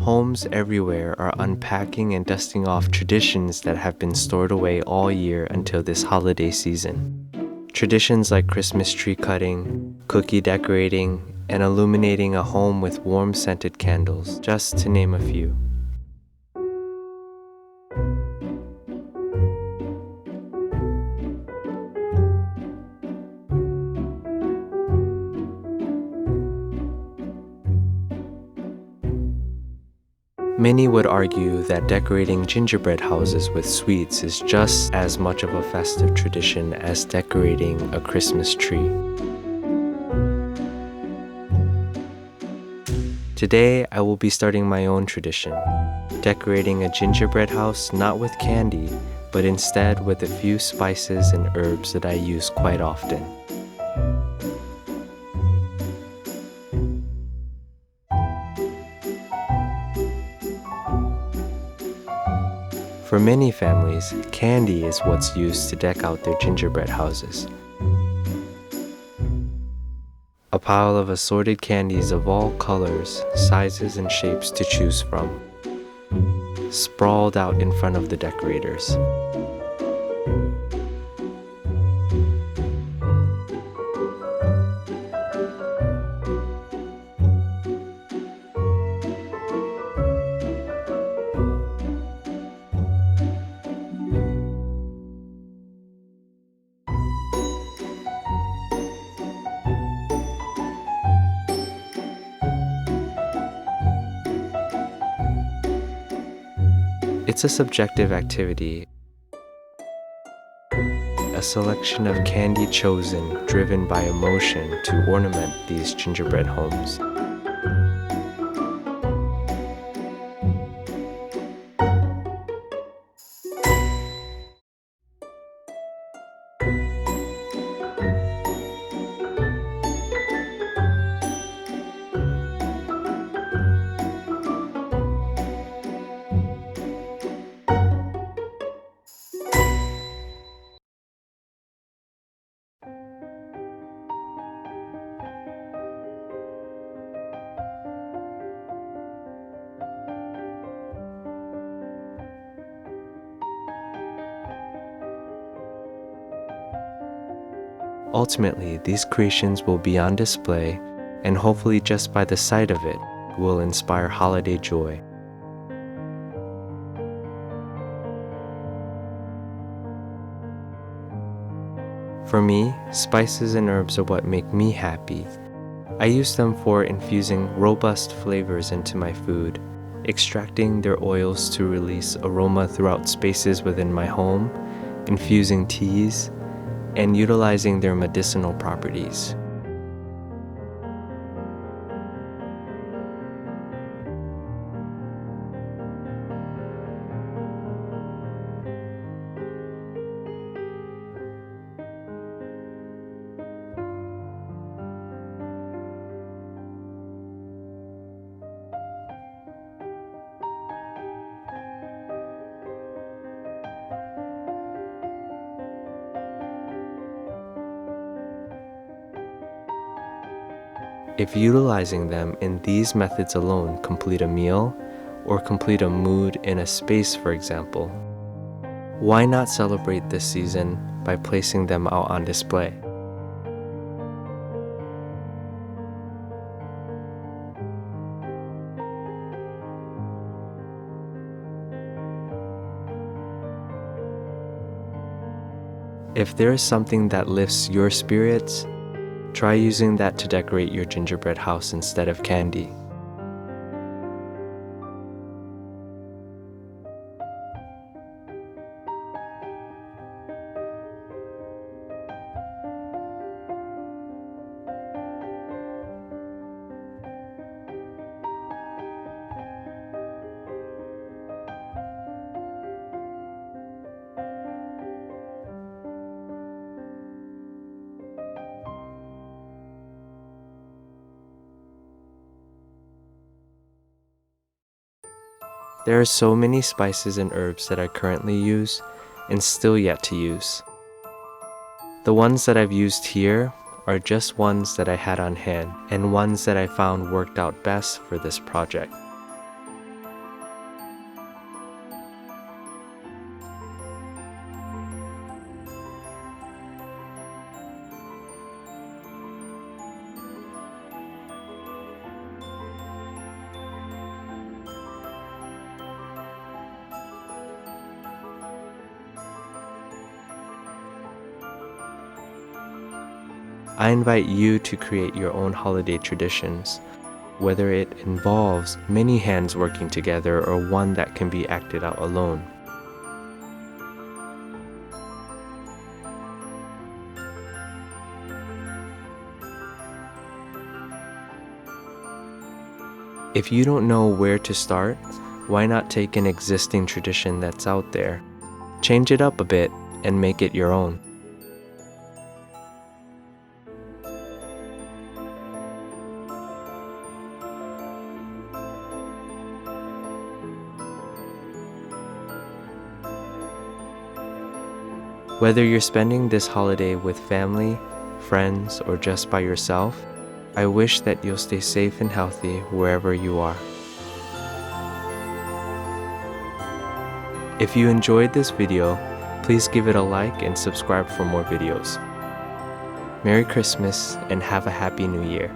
Homes everywhere are unpacking and dusting off traditions that have been stored away all year until this holiday season. Traditions like Christmas tree cutting, cookie decorating, and illuminating a home with warm scented candles, just to name a few. Many would argue that decorating gingerbread houses with sweets is just as much of a festive tradition as decorating a Christmas tree. Today, I will be starting my own tradition, decorating a gingerbread house not with candy, but instead with a few spices and herbs that I use quite often. For many families, candy is what's used to deck out their gingerbread houses. A pile of assorted candies of all colors, sizes, and shapes to choose from, sprawled out in front of the decorators. It's a subjective activity, a selection of candy chosen, driven by emotion to ornament these gingerbread homes. Ultimately, these creations will be on display, and hopefully just by the sight of it will inspire holiday joy. For me, spices and herbs are what make me happy. I use them for infusing robust flavors into my food, extracting their oils to release aroma throughout spaces within my home, infusing teas, and utilizing their medicinal properties. If utilizing them in these methods alone complete a meal, or complete a mood in a space, for example, why not celebrate this season by placing them out on display? If there is something that lifts your spirits, try using that to decorate your gingerbread house instead of candy. There are so many spices and herbs that I currently use and still yet to use. The ones that I've used here are just ones that I had on hand and ones that I found worked out best for this project. I invite you to create your own holiday traditions, whether it involves many hands working together or one that can be acted out alone. If you don't know where to start, why not take an existing tradition that's out there, change it up a bit, and make it your own? Whether you're spending this holiday with family, friends, or just by yourself, I wish that you'll stay safe and healthy wherever you are. If you enjoyed this video, please give it a like and subscribe for more videos. Merry Christmas and have a Happy New Year.